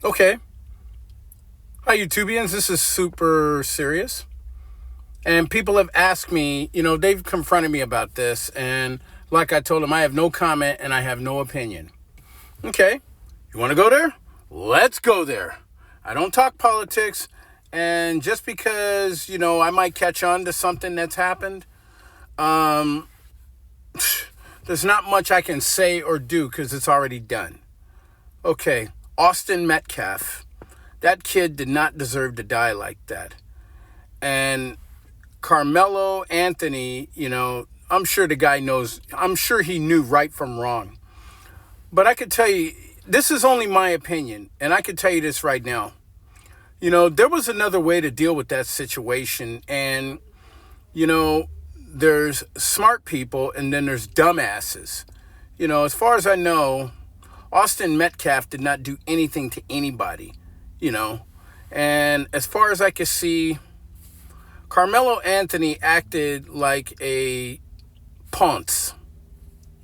Okay. Hi, YouTubians. This is super serious. And people have asked me, they've confronted me about this. And like I told them, I have no comment and I have no opinion. Okay. You want to go there? Let's go there. I don't talk politics. And just because, I might catch on to something that's happened, there's not much I can say or do because it's already done. Okay. Austin Metcalf. That kid did not deserve to die like that. And Carmelo Anthony, I'm sure the guy knows. I'm sure he knew right from wrong. But I could tell you, this is only my opinion. And I could tell you this right now. There was another way to deal with that situation. And, there's smart people and then there's dumbasses. As far as I know, Austin Metcalf did not do anything to anybody, And as far as I can see, Carmelo Anthony acted like a ponce.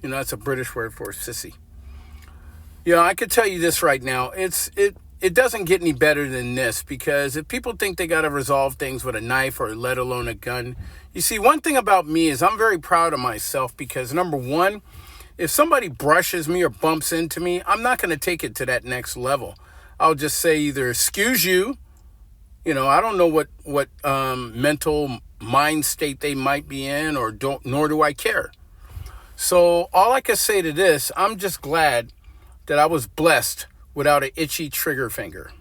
That's a British word for a sissy. I could tell you this right now. It doesn't get any better than this, because if people think they got to resolve things with a knife or let alone a gun, you see, one thing about me is I'm very proud of myself because, number one, if somebody brushes me or bumps into me, I'm not going to take it to that next level. I'll just say either excuse you, I don't know what mental mind state they might be in, nor do I care. So all I can say to this, I'm just glad that I was blessed without an itchy trigger finger,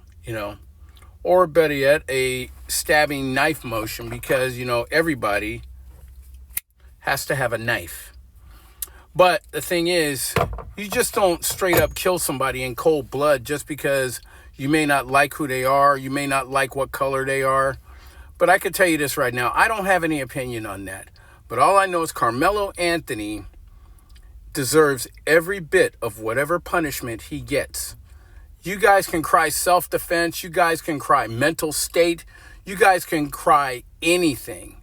or better yet, a stabbing knife motion, because, everybody has to have a knife. But the thing is, you just don't straight up kill somebody in cold blood just because you may not like who they are, you may not like what color they are. But I can tell you this right now, I don't have any opinion on that. But all I know is Carmelo Anthony deserves every bit of whatever punishment he gets. You guys can cry self-defense. You guys can cry mental state. You guys can cry anything.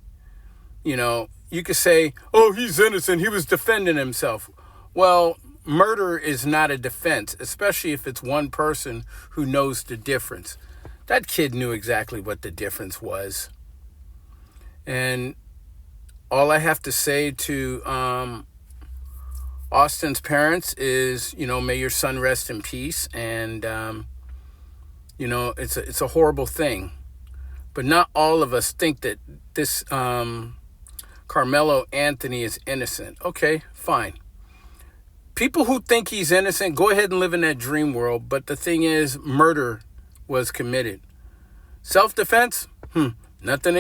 You could say, oh, he's innocent. He was defending himself. Well, murder is not a defense, especially if it's one person who knows the difference. That kid knew exactly what the difference was. And all I have to say to Austin's parents is, may your son rest in peace. And, it's a horrible thing. But not all of us think that this Carmelo Anthony is innocent. Okay, fine. People who think he's innocent, go ahead and live in that dream world. But the thing is, murder was committed. Self-defense? Nothing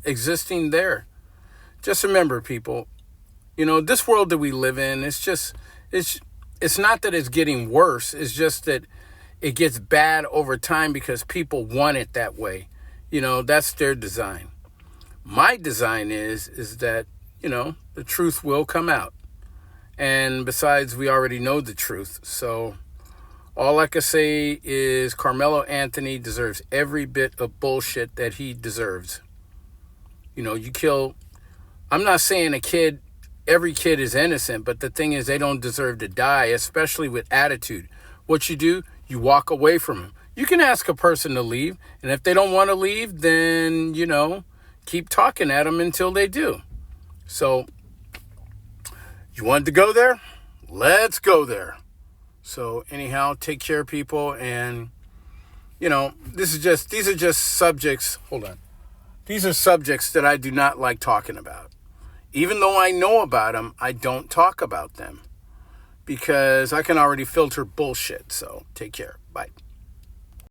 existing there. Just remember, people, this world that we live in, it's not that it's getting worse. It's just that it gets bad over time because people want it that way. That's their design. My design is that, the truth will come out. And besides, we already know the truth. So all I can say is Carmelo Anthony deserves every bit of bullshit that he deserves. I'm not saying every kid is innocent, but the thing is they don't deserve to die, especially with attitude. What you do, you walk away from them. You can ask a person to leave, and if they don't want to leave, then, keep talking at them until they do. So, you wanted to go there? Let's go there. So, anyhow, take care, people, and, these are just subjects. Hold on. These are subjects that I do not like talking about. Even though I know about them, I don't talk about them because I can already filter bullshit. So take care. Bye.